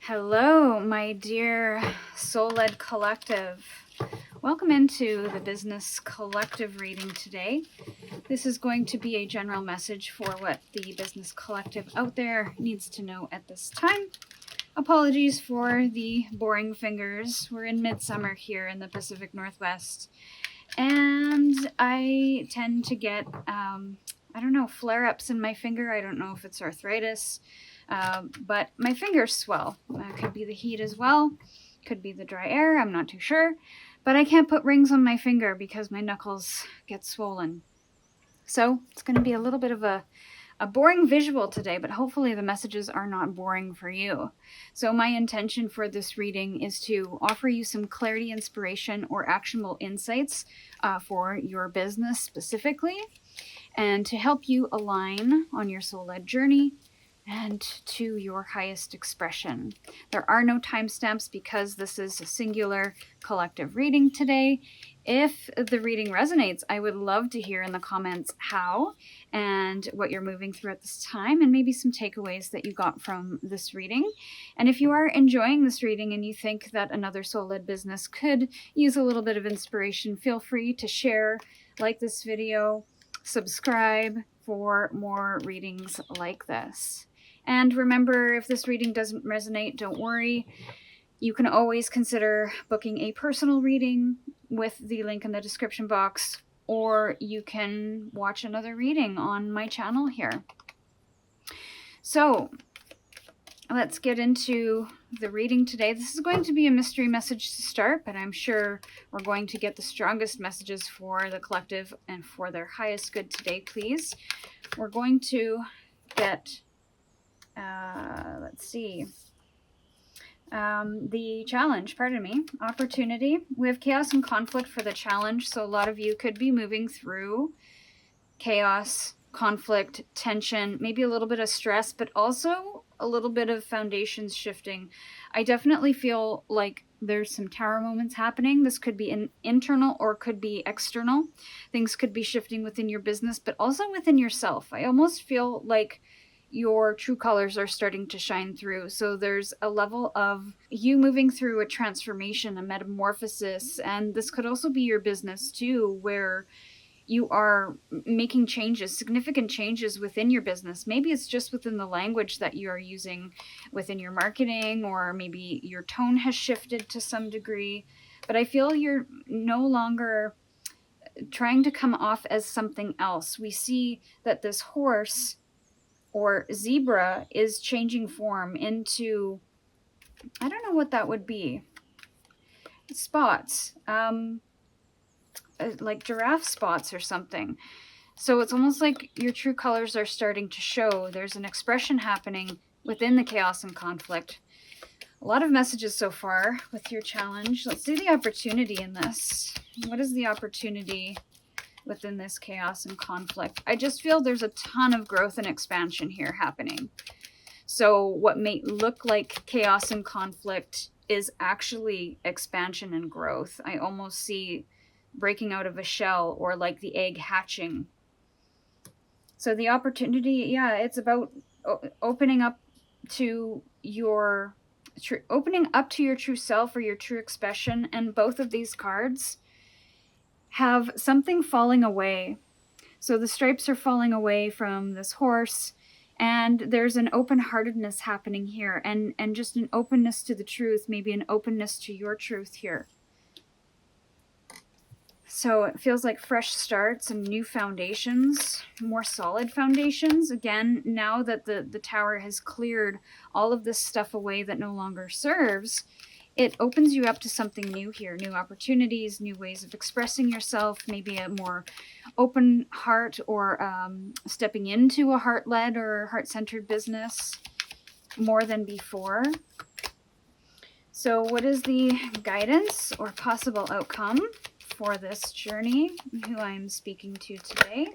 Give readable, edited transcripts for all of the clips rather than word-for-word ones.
Hello, my dear Soul-Led Collective. Welcome into the Business Collective reading today. This is going to be a general message for what the Business Collective out there needs to know at this time. Apologies for the boring fingers. We're in midsummer here in the Pacific Northwest, and I tend to get, flare-ups in my finger. I don't know if it's arthritis. But my fingers swell. Could be the heat as well. Could be the dry air. I'm not too sure. But I can't put rings on my finger because my knuckles get swollen. So it's going to be a little bit of a boring visual today, but hopefully the messages are not boring for you. So my intention for this reading is to offer you some clarity, inspiration, or actionable insights for your business specifically, and to help you align on your soul-led journey and to your highest expression. There are no timestamps because this is a singular collective reading today. If the reading resonates, I would love to hear in the comments how and what you're moving through at this time, and maybe some takeaways that you got from this reading. And if you are enjoying this reading and you think that another soul-led business could use a little bit of inspiration, feel free to share, like this video, subscribe for more readings like this. And remember, if this reading doesn't resonate, don't worry. You can always consider booking a personal reading with the link in the description box, or you can watch another reading on my channel here. So let's get into the reading today. This is going to be a mystery message to start, but I'm sure we're going to get the strongest messages for the collective and for their highest good today, please. We're going to get... the challenge, opportunity. We have chaos and conflict for the challenge, so a lot of you could be moving through chaos, conflict, tension, maybe a little bit of stress, but also a little bit of foundations shifting. I definitely feel like there's some tower moments happening. This could be internal or could be external. Things could be shifting within your business, but also within yourself. I almost feel like your true colors are starting to shine through. So there's a level of you moving through a transformation, a metamorphosis, and this could also be your business too, where you are making changes, significant changes within your business. Maybe it's just within the language that you are using within your marketing, or maybe your tone has shifted to some degree. But I feel you're no longer trying to come off as something else. We see that this horse or zebra is changing form into, I don't know what that would be, spots, like giraffe spots or something. So it's almost like your true colors are starting to show. There's an expression happening within the chaos and conflict. A lot of messages so far with your challenge. Let's see the opportunity in this. What is the opportunity within this chaos and conflict? I just feel there's a ton of growth and expansion here happening. So what may look like chaos and conflict is actually expansion and growth. I almost see breaking out of a shell, or like the egg hatching. So the opportunity, yeah, it's about opening up to your true self or your true expression. And both of these cards have something falling away. So the stripes are falling away from this horse, and there's an open-heartedness happening here, and just an openness to the truth, maybe an openness to your truth here. So it feels like fresh starts and new foundations, more solid foundations. Again, now that the tower has cleared all of this stuff away that no longer serves, it opens you up to something new here, new opportunities, new ways of expressing yourself, maybe a more open heart, or stepping into a heart-led or heart-centered business more than before. So what is the guidance or possible outcome for this journey, who I'm speaking to today?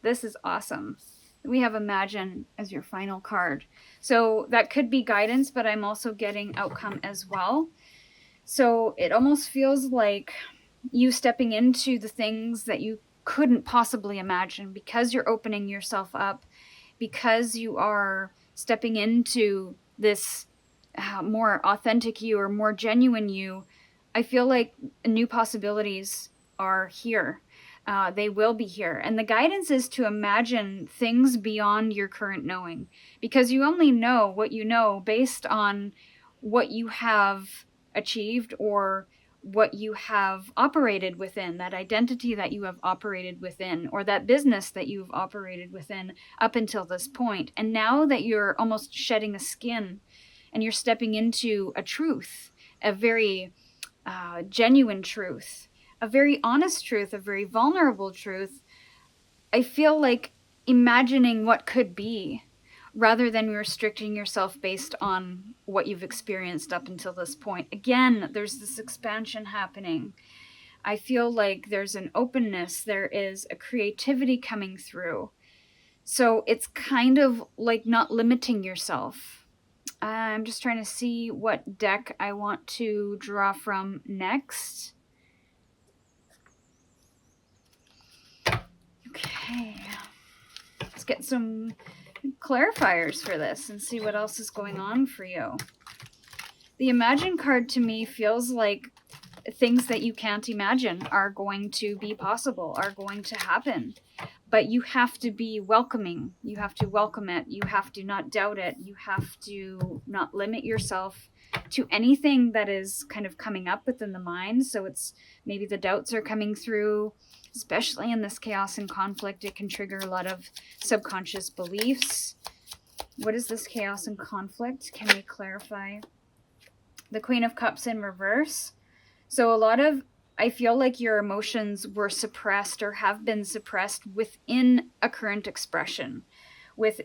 This is awesome. We have Imagine as your final card. So that could be guidance, but I'm also getting outcome as well. So it almost feels like you stepping into the things that you couldn't possibly imagine, because you're opening yourself up, because you are stepping into this more authentic you or more genuine you, I feel like new possibilities are here. They will be here. And the guidance is to imagine things beyond your current knowing, because you only know what you know based on what you have achieved or what you have operated within, that identity that you have operated within, or that business that you've operated within up until this point. And now that you're almost shedding a skin and you're stepping into a truth, a very genuine truth, a very honest truth, a very vulnerable truth, I feel like imagining what could be rather than restricting yourself based on what you've experienced up until this point. Again, there's this expansion happening. I feel like there's an openness, there is a creativity coming through. So it's kind of like not limiting yourself. I'm just trying to see what deck I want to draw from next. Okay, let's get some clarifiers for this and see what else is going on for you. The Imagine card to me feels like things that you can't imagine are going to be possible, are going to happen. But you have to be welcoming. You have to welcome it. You have to not doubt it. You have to not limit yourself to anything that is kind of coming up within the mind. So it's maybe the doubts are coming through, especially in this chaos and conflict. It can trigger a lot of subconscious beliefs. What is this chaos and conflict? Can we clarify? The Queen of Cups in reverse. So a lot of, I feel like your emotions were suppressed or have been suppressed within a current expression.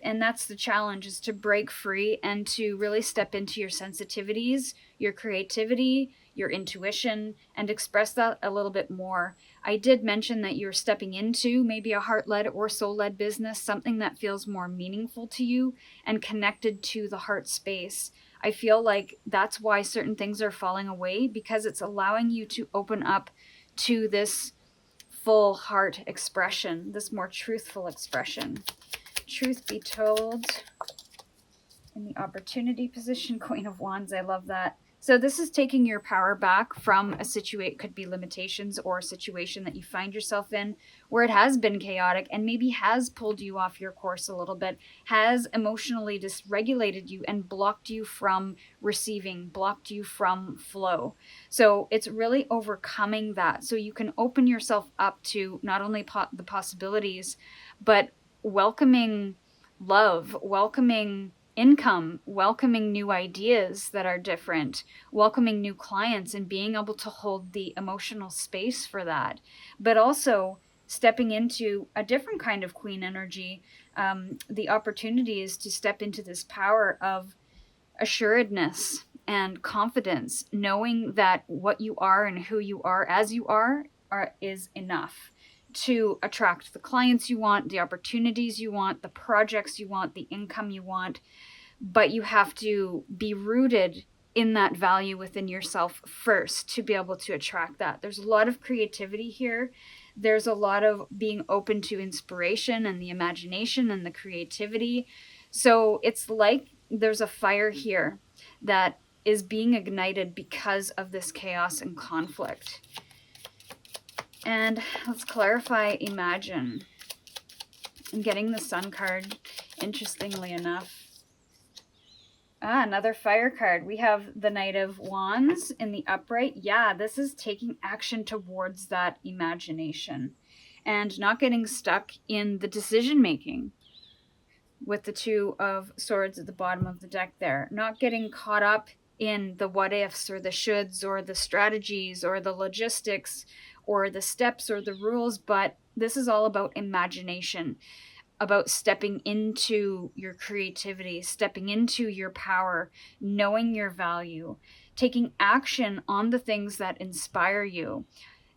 And that's the challenge, is to break free and to really step into your sensitivities, your creativity, your intuition, and express that a little bit more. I did mention that you're stepping into maybe a heart-led or soul-led business, something that feels more meaningful to you and connected to the heart space. I feel like that's why certain things are falling away, because it's allowing you to open up to this full heart expression, this more truthful expression. Truth be told, in the opportunity position, Queen of Wands, I love that. So this is taking your power back from a situation, could be limitations or a situation that you find yourself in where it has been chaotic and maybe has pulled you off your course a little bit, has emotionally dysregulated you and blocked you from receiving, blocked you from flow. So it's really overcoming that, so you can open yourself up to not only the possibilities, but welcoming love, welcoming income, welcoming new ideas that are different, welcoming new clients, and being able to hold the emotional space for that. But also stepping into a different kind of queen energy. The opportunity is to step into this power of assuredness and confidence, knowing that what you are and who you are as you are is enough to attract the clients you want, the opportunities you want, the projects you want, the income you want. But you have to be rooted in that value within yourself first to be able to attract that. There's a lot of creativity here. There's a lot of being open to inspiration and the imagination and the creativity. So it's like there's a fire here that is being ignited because of this chaos and conflict. And let's clarify Imagine. I'm getting the Sun card, interestingly enough. Another fire card. We have the Knight of Wands in the upright. Yeah, this is taking action towards that imagination and not getting stuck in the decision making with the Two of Swords at the bottom of the deck there. Not getting caught up in the what ifs or the shoulds or the strategies or the logistics or the steps or the rules, but this is all about imagination, about stepping into your creativity, stepping into your power, knowing your value, taking action on the things that inspire you.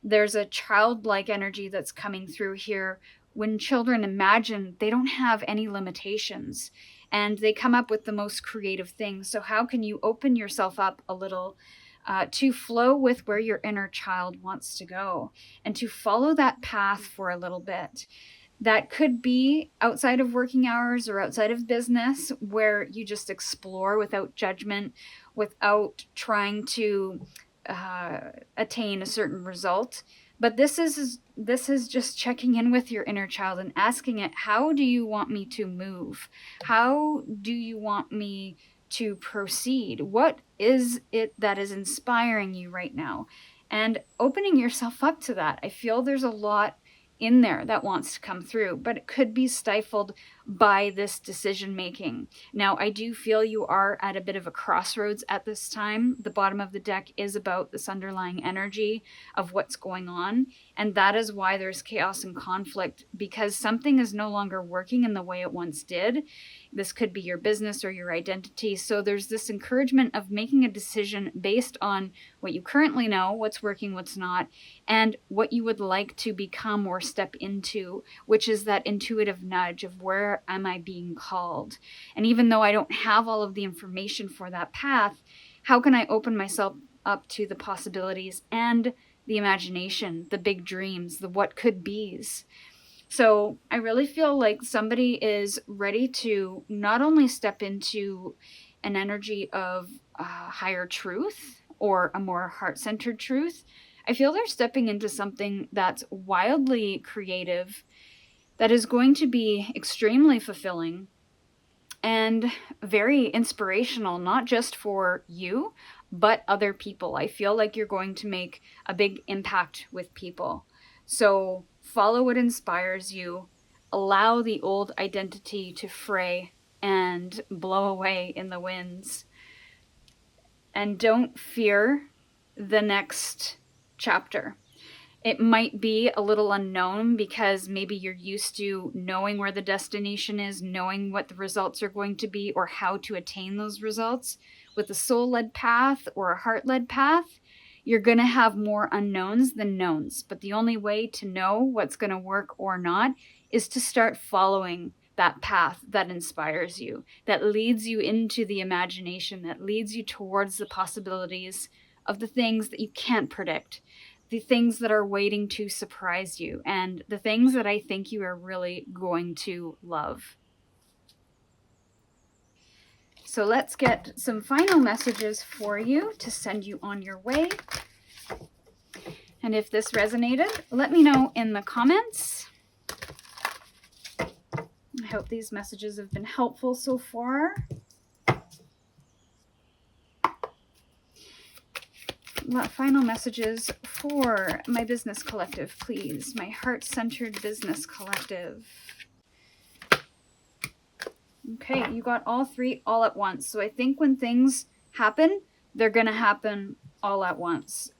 There's a childlike energy that's coming through here. When children imagine, they don't have any limitations and they come up with the most creative things. So how can you open yourself up a little to flow with where your inner child wants to go and to follow that path for a little bit? That could be outside of working hours or outside of business, where you just explore without judgment, without trying to attain a certain result. But this is just checking in with your inner child and asking it, how do you want me to move? How do you want me to proceed? What is it that is inspiring you right now? And opening yourself up to that. I feel there's a lot in there that wants to come through, but it could be stifled by this decision making. Now, I do feel you are at a bit of a crossroads at this time. The bottom of the deck is about this underlying energy of what's going on, and that is why there's chaos and conflict, because something is no longer working in the way it once did. This could be your business or your identity. So there's this encouragement of making a decision based on what you currently know, what's working, what's not, and what you would like to become or step into, which is that intuitive nudge of where am I being called? And even though I don't have all of the information for that path, how can I open myself up to the possibilities and the imagination, the big dreams, the what could be's? So I really feel like somebody is ready to not only step into an energy of higher truth or a more heart-centered truth. I feel they're stepping into something that's wildly creative, that is going to be extremely fulfilling and very inspirational, not just for you, but other people. I feel like you're going to make a big impact with people. So follow what inspires you, allow the old identity to fray and blow away in the winds. And don't fear the next chapter. It might be a little unknown because maybe you're used to knowing where the destination is, knowing what the results are going to be, or how to attain those results. With a soul-led path or a heart-led path, you're going to have more unknowns than knowns. But the only way to know what's going to work or not is to start following that path that inspires you, that leads you into the imagination, that leads you towards the possibilities of the things that you can't predict, the things that are waiting to surprise you, and the things that I think you are really going to love. So let's get some final messages for you to send you on your way. And if this resonated, let me know in the comments. I hope these messages have been helpful so far. Final messages for my business collective, please. My heart-centered business collective. Okay, you got all three all at once. So I think when things happen, they're going to happen all at once,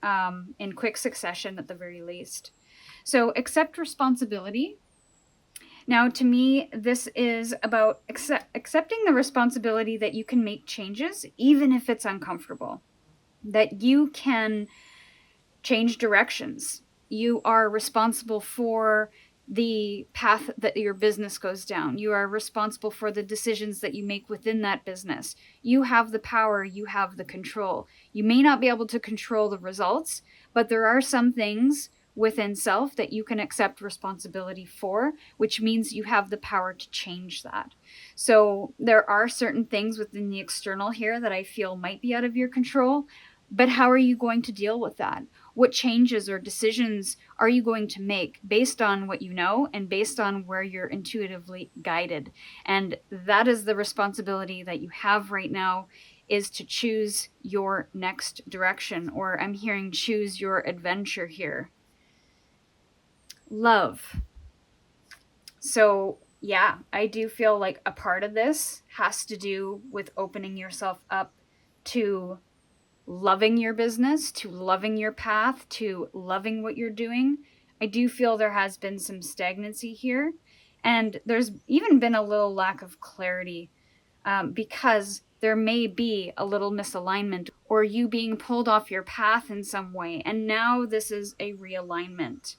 in quick succession at the very least. So accept responsibility. Now, to me, this is about accepting the responsibility that you can make changes, even if it's uncomfortable. That you can change directions. You are responsible for the path that your business goes down. You are responsible for the decisions that you make within that business. You have the power, you have the control. You may not be able to control the results, but there are some things within self that you can accept responsibility for, which means you have the power to change that. So there are certain things within the external here that I feel might be out of your control, but how are you going to deal with that? What changes or decisions are you going to make based on what you know and based on where you're intuitively guided? And that is the responsibility that you have right now, is to choose your next direction, or I'm hearing choose your adventure here. Love. So yeah, I do feel like a part of this has to do with opening yourself up to loving your business, to loving your path, to loving what you're doing. I do feel there has been some stagnancy here, and there's even been a little lack of clarity, because there may be a little misalignment or you being pulled off your path in some way, and now this is a realignment.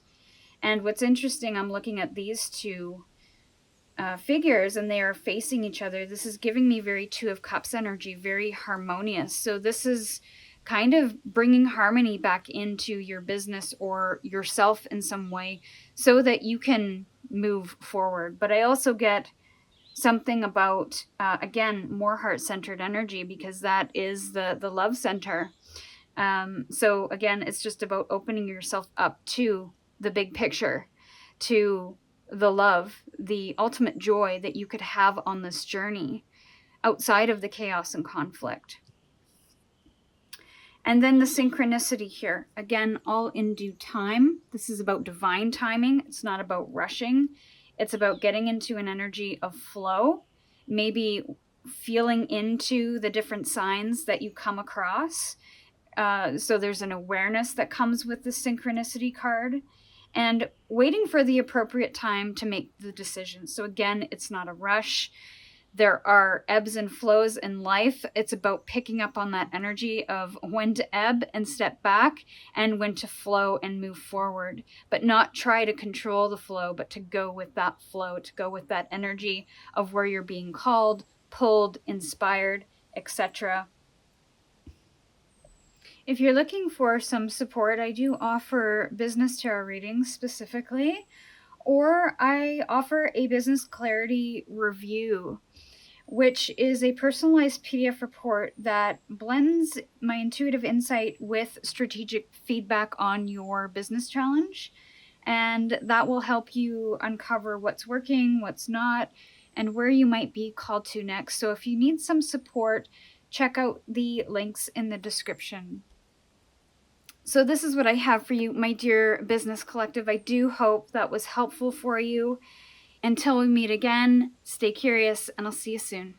And what's interesting, I'm looking at these two figures and they are facing each other. This is giving me very Two of Cups energy, very harmonious. So this is kind of bringing harmony back into your business or yourself in some way, so that you can move forward. But I also get something about, again, more heart-centered energy, because that is the love center. So again, it's just about opening yourself up to the big picture, to the love, the ultimate joy that you could have on this journey outside of the chaos and conflict. And then the synchronicity here, again, all in due time. This is about divine timing. It's not about rushing. It's about getting into an energy of flow, maybe feeling into the different signs that you come across. So there's an awareness that comes with the synchronicity card, and waiting for the appropriate time to make the decision. So again, it's not a rush. There are ebbs and flows in life. It's about picking up on that energy of when to ebb and step back, and when to flow and move forward, but not try to control the flow, but to go with that flow, to go with that energy of where you're being called, pulled, inspired, etc. If you're looking for some support, I do offer business tarot readings specifically, or I offer a business clarity review, which is a personalized PDF report that blends my intuitive insight with strategic feedback on your business challenge. And that will help you uncover what's working, what's not, and where you might be called to next. So if you need some support, check out the links in the description. So this is what I have for you, my dear business collective. I do hope that was helpful for you. Until we meet again, stay curious, and I'll see you soon.